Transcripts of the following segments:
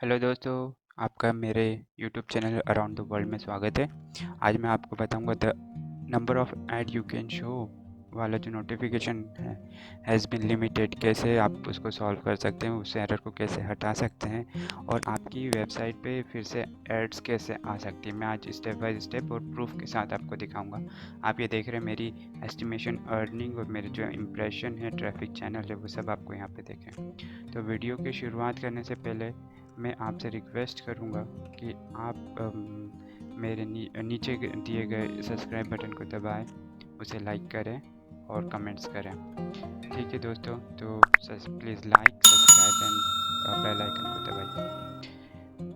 Hello दोस्तों, आपका मेरे YouTube channel around the world में स्वागत है। आज मैं आपको बताऊंगा the number of add you can show वाला जो नोटिफिकेशन है हैज़ बीन लिमिटेड, कैसे आप उसको सॉल्व कर सकते हैं, उस एरर को कैसे हटा सकते हैं और आपकी वेबसाइट पे फिर से एड्स कैसे आ सकती है। मैं आज स्टेप बाय स्टेप और प्रूफ के साथ आपको दिखाऊंगा। आप ये देख रहे हैं मेरी एस्टिमेशन, अर्निंग और मेरे जो इम्प्रेशन है, ट्रैफिक चैनल है, वो सब आपको यहाँ पे देखें। तो वीडियो की शुरुआत करने से पहले मैं आपसे रिक्वेस्ट करूँगा कि आप मेरे नीचे दिए गए सब्सक्राइब बटन को दबाएं, उसे लाइक करें और कमेंट्स करें। ठीक है दोस्तों, तो please like, subscribe and bell icon को दबाइए।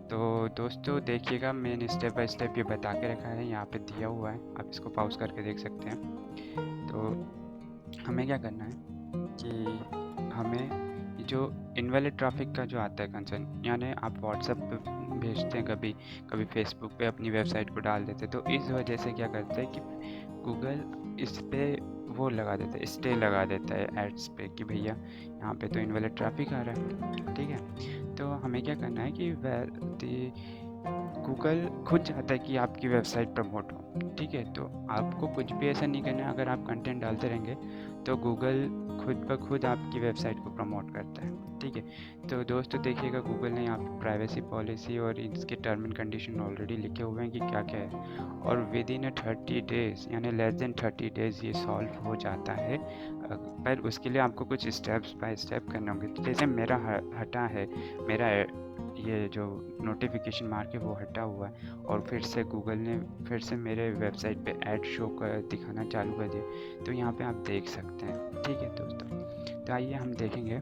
तो दोस्तों देखिएगा, मैंने स्टेप बाय स्टेप ये बता के रखा है, यहाँ पे दिया हुआ है, आप इसको पॉज करके देख सकते हैं। तो हमें क्या करना है कि हमें जो इनवैलिड ट्रैफिक का जो आता है कंसर्न, यानी आप व्हाट्सएप पे भेजते हैं, कभी कभी फेसबुक पे अपनी वेबसाइट को डाल देते हैं, तो इस वजह से क्या करते हैं कि गूगल इस पे वो लगा देता है, स्टे लगा देता है एड्स पे कि भैया यहाँ पे तो इनवैलिड ट्रैफिक आ रहा है। ठीक है, तो हमें क्या करना है कि गूगल खुद चाहता है कि आपकी वेबसाइट प्रमोट हो। ठीक है, तो आपको कुछ भी ऐसा नहीं करना है। अगर आप कंटेंट डालते रहेंगे तो गूगल खुद ब खुद आपकी वेबसाइट को प्रमोट करता है। ठीक है, तो दोस्तों देखिएगा, गूगल ने यहाँ पे प्राइवेसी पॉलिसी और इसके टर्म एंड कंडीशन ऑलरेडी लिखे हुए हैं कि क्या क्या है, और विद इन 30 डेज यानी लेस देन 30 डेज ये सॉल्व हो जाता है। पर उसके लिए आपको कुछ स्टेप्स बाय स्टेप करने होंगे। तो जैसे मेरा हटा है, मेरा ये जो नोटिफिकेशन मार्क है वो हटा हुआ है, और फिर से गूगल ने फिर से मेरे वेबसाइट पे ऐड शो कर दिखाना चालू कर दिया। तो यहाँ पे आप देख सकते हैं। ठीक है दोस्तों, तो आइए हम देखेंगे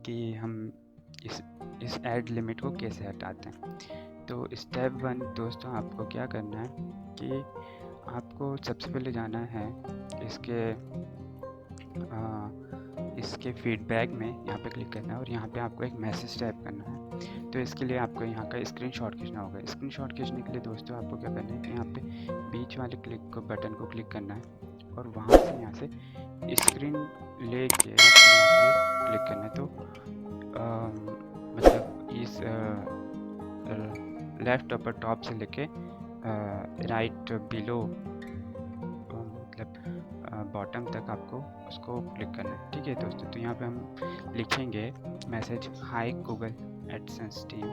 कि हम इस ऐड लिमिट को कैसे हटाते हैं। तो स्टेप 1 दोस्तों, आपको क्या करना है कि आपको सबसे पहले जाना है इसके फीडबैक में, यहाँ पे क्लिक करना है और यहाँ पे आपको एक मैसेज टाइप करना है। तो इसके लिए आपको यहाँ का स्क्रीनशॉट खींचना होगा। स्क्रीनशॉट खींचने के लिए दोस्तों आपको क्या करना है कि यहाँ पे बीच वाले बटन को क्लिक करना है और वहाँ से यहाँ से स्क्रीन लेके आपको यहाँ पे क्लिक करना है। तो मतलब इस लेफ्ट अपर टॉप से लेके राइट बिलो मतलब बॉटम तक आपको उसको क्लिक करना है। ठीक है दोस्तों, तो यहाँ पे हम लिखेंगे message, hi Google AdSense team,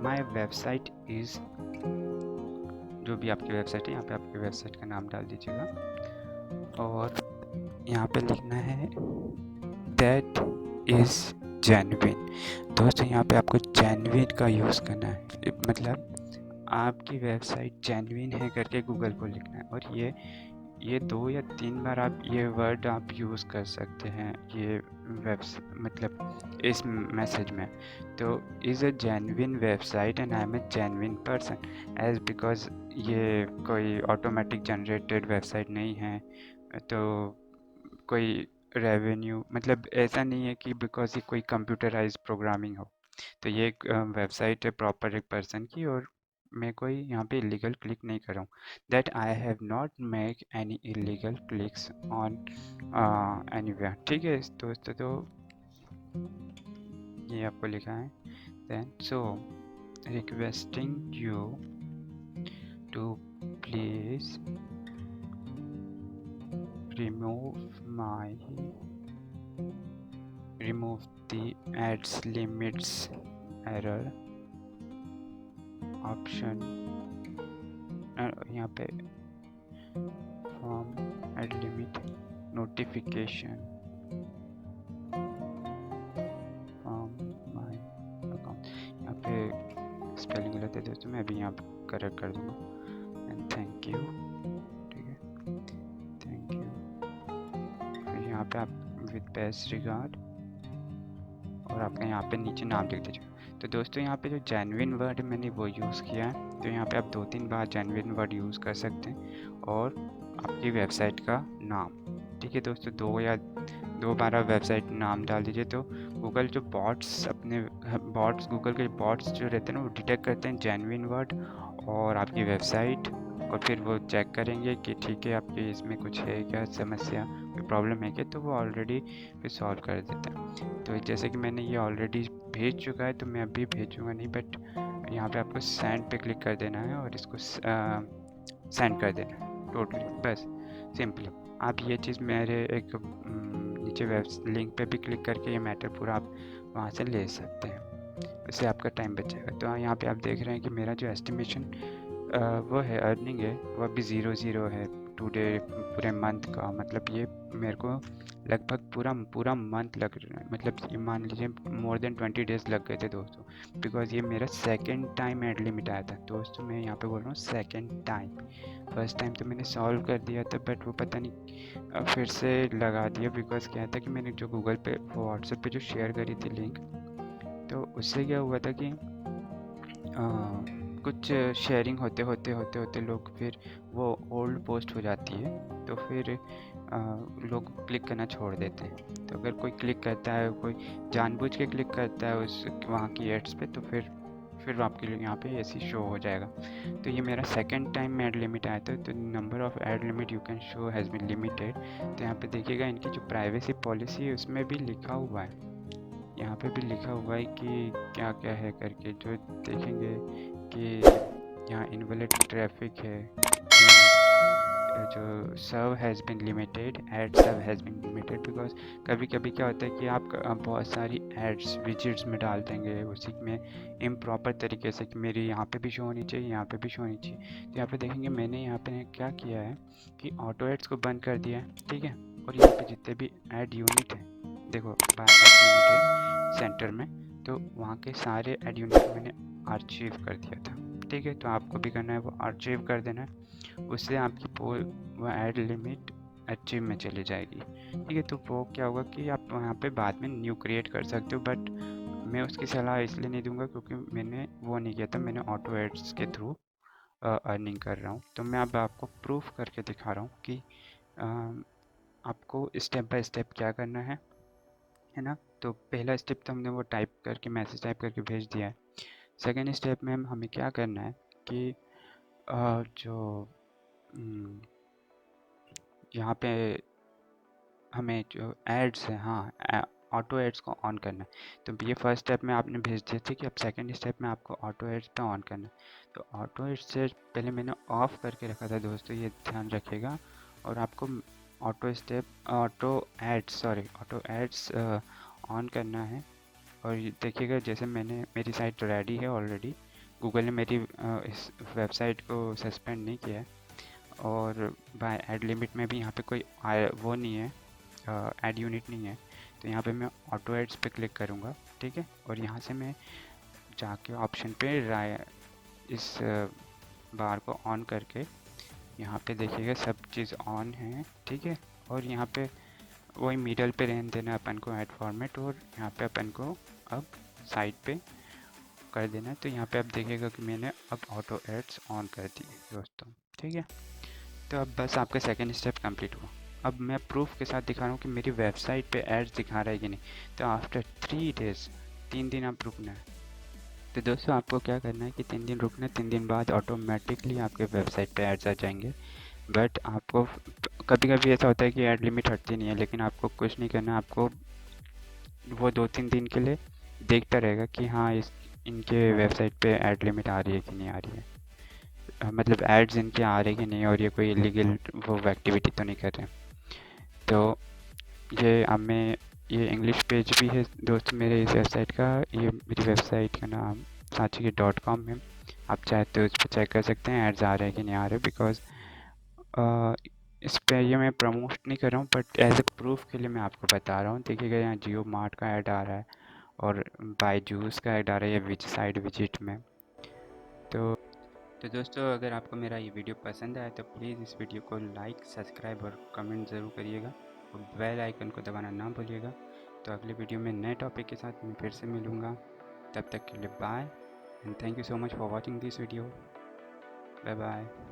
my website is, जो भी आपकी वेबसाइट है यहाँ पे आपकी वेबसाइट का नाम डाल दीजिएगा और यहाँ पे लिखना है दैट इज़ जेन्युइन। दोस्तों यहाँ पे आपको जेन्युइन का यूज़ करना है, मतलब आपकी वेबसाइट जेन्युइन है करके गूगल को लिखना है। और ये 2 या 3 बार आप ये वर्ड आप यूज़ कर सकते हैं ये मतलब इस मैसेज में। तो is a genuine website and I am a genuine person, as because ये कोई ऑटोमेटिक जनरेटेड वेबसाइट नहीं है, तो कोई रेवेन्यू मतलब ऐसा नहीं है कि बिकॉज ये कोई कंप्यूटराइज प्रोग्रामिंग हो। तो ये एक वेबसाइट है प्रॉपर एक पर्सन की, और मैं कोई यहाँ पे इलीगल क्लिक नहीं कर रहा हूँ। That I have not make any illegal clicks on anywhere. ठीक है दोस्तों, तो ये आपको लिखा है then so requesting you to please remove the ads limits error option, यहाँ पे from ad limit notification from my account। यहाँ पे स्पेलिंग गलत है दोस्तों, मैं अभी यहाँ पे करेक्ट कर दूँगा। And thank you. ठीक है, थैंक यू। फिर यहाँ पे आप विद बेस्ट रिगार्ड और आपका यहाँ पे नीचे नाम लिख दीजिएगा। तो दोस्तों यहाँ पे जो जेन्युइन वर्ड मैंने वो यूज़ किया है, तो यहाँ पे आप 2-3 बार जेन्युइन वर्ड यूज़ कर सकते हैं और आपकी वेबसाइट का नाम। ठीक है दोस्तों, 2 बार आप वेबसाइट नाम डाल दीजिए, तो गूगल जो गूगल के बॉट्स जो रहते हैं ना, वो डिटेक्ट करते हैं जेन्युइन वर्ड और आपकी वेबसाइट, और फिर वो चेक करेंगे कि ठीक है आपके इसमें कुछ है क्या समस्या, कोई प्रॉब्लम है क्या, तो वो ऑलरेडी फिर सॉल्व कर देता है। तो जैसे कि मैंने ये ऑलरेडी भेज चुका है, तो मैं अभी भेजूँगा नहीं, बट यहाँ पे आपको सेंड पे क्लिक कर देना है और इसको सेंड कर देना है टोटली, बस सिंपली। आप ये चीज़ मेरे एक नीचे वेब लिंक पे भी क्लिक करके ये मैटर पूरा आप वहाँ से ले सकते हैं, उससे आपका टाइम बचेगा। तो यहाँ पे आप देख रहे हैं कि मेरा जो एस्टिमेशन वो है अर्निंग है, वो अभी 0 है टुडे पूरे मंथ का। मतलब ये मेरे को लगभग पूरा मंथ लग रहा है, मतलब ये मान लीजिए मोर देन 20 डेज़ लग गए थे दोस्तों, बिकॉज ये मेरा सेकंड टाइम एड लिमिट आया था दोस्तों। मैं यहाँ पे बोल रहा हूँ सेकंड टाइम, फर्स्ट टाइम तो मैंने सॉल्व कर दिया था, बट वो पता नहीं फिर से लगा दिया, बिकॉज क्या था कि मैंने जो गूगल पे व्हाट्सएप पे जो शेयर करी थी लिंक, तो उससे क्या हुआ था कि कुछ शेयरिंग होते लोग फिर वो ओल्ड पोस्ट हो जाती है, तो फिर लोग क्लिक करना छोड़ देते हैं। तो अगर कोई क्लिक करता है, कोई जानबूझ के क्लिक करता है उस वहाँ की एड्स पे, तो फिर आपके लिए यहाँ पे ऐसी शो हो जाएगा। तो ये मेरा सेकंड टाइम में एड लिमिट आया था, तो number of ad limit you can show has been limited. तो यहाँ पे देखिएगा इनकी जो प्राइवेसी पॉलिसी है उसमें भी लिखा हुआ है, यहाँ पे भी लिखा हुआ है कि क्या क्या है करके, जो देखेंगे कि यहाँ इनवैलिड ट्रैफिक है, जो serve has been limited, ad serve has been limited, because कभी कभी क्या होता है कि आप बहुत सारी एड्स विजिट्स में डाल देंगे उसी में इम्प्रॉपर तरीके से, कि मेरी यहाँ पे भी शो होनी चाहिए, यहाँ पे भी शो होनी चाहिए। तो यहाँ पे देखेंगे मैंने यहाँ पे क्या किया है कि ऑटो एड्स को बंद कर दिया है, ठीक है। और यहाँ पे जितने भी एड यूनिट है, देखो बाय एड यूनिट है सेंटर में, तो वहाँ के सारे एड यूनिट मैंने आर्चीव कर दिया था, ठीक है। तो आपको भी करना है वो आर्चीव कर देना है, उससे आपकी वो एड लिमिट अचीव में चली जाएगी, ठीक है। तो वो क्या होगा कि आप वहाँ पे बाद में न्यू क्रिएट कर सकते हो, बट मैं उसकी सलाह इसलिए नहीं दूंगा क्योंकि मैंने वो नहीं किया था, मैंने ऑटो एड्स के थ्रू अर्निंग कर रहा हूँ। तो मैं अब आपको प्रूफ करके दिखा रहा हूँ कि आपको स्टेप बाय स्टेप क्या करना है ना। तो पहला स्टेप तो हमने वो टाइप करके मैसेज टाइप करके भेज दिया है। सेकेंड स्टेप में हमें क्या करना है कि जो यहाँ पे हमें जो एड्स है, हाँ, ऑटो एड्स को ऑन करना है। तो ये फर्स्ट स्टेप में आपने भेज दिए थे कि अब सेकंड स्टेप में आपको ऑटो एड्स पे ऑन करना है। तो ऑटो एड्स से पहले मैंने ऑफ करके रखा था दोस्तों, ये ध्यान रखिएगा। और आपको ऑटो एड्स ऑन करना है। और देखिएगा जैसे मेरी साइट रेडी है ऑलरेडी, गूगल ने मेरी इस वेबसाइट को सस्पेंड नहीं किया है, और बाय एड लिमिट में भी यहाँ पे कोई वो नहीं है, ऐड यूनिट नहीं है। तो यहाँ पे मैं ऑटो एड्स पे क्लिक करूँगा, ठीक है। और यहाँ से मैं जाके ऑप्शन पे इस बार को ऑन करके यहाँ पे देखिएगा सब चीज़ ऑन है, ठीक है। और यहाँ पे वही मिडल पे रहने देना अपन को ऐड फॉर्मेट, और यहाँ पे अपन को अब साइड पे कर देना है। तो यहाँ पे आप देखिएगा कि मैंने अब ऑटो एड्स ऑन कर दिए दोस्तों, ठीक है। तो अब बस आपका सेकंड स्टेप कंप्लीट हुआ। अब मैं प्रूफ के साथ दिखा रहा हूँ कि मेरी वेबसाइट पे एड्स दिखा रहा है कि नहीं। तो आफ्टर 3 डेज़, 3 दिन आप रुकना है। तो दोस्तों आपको क्या करना है कि 3 दिन रुकना है, 3 दिन बाद ऑटोमेटिकली आपके वेबसाइट पे एड्स आ जाएंगे। बट आपको कभी कभी ऐसा होता है कि ऐड लिमिट हटती नहीं है, लेकिन आपको कुछ नहीं करना, आपको वो 2-3 दिन के लिए देखता रहेगा कि हाँ इनके वेबसाइट पे ऐड लिमिट आ रही है कि नहीं आ रही है, मतलब एड्स इनके आ रहे कि नहीं, और ये कोई इलीगल वो एक्टिविटी तो नहीं कर रहे। तो ये इंग्लिश पेज भी है दोस्त मेरे इस वेबसाइट का, ये मेरी वेबसाइट का नाम सांची.com है। आप चाहे तो उस पर चेक कर सकते हैं एड्स आ रहे हैं कि नहीं आ रहे, बिकॉज इस पर ये मैं प्रमोट नहीं कर रहा हूँ, बट एज ए प्रूफ के लिए मैं आपको बता रहा हूँ। देखिएगा यहाँ जियो मार्ट का ऐड आ रहा है, और बायजूस का ऐड आ रहा है साइड विजिट में। तो दोस्तों अगर आपको मेरा ये वीडियो पसंद आया तो प्लीज़ इस वीडियो को लाइक, सब्सक्राइब और कमेंट ज़रूर करिएगा, और बेल आइकन को दबाना ना भूलिएगा। तो अगले वीडियो में नए टॉपिक के साथ मैं फिर से मिलूँगा। तब तक के लिए bye, and thank you so much for watching this video. Bye bye.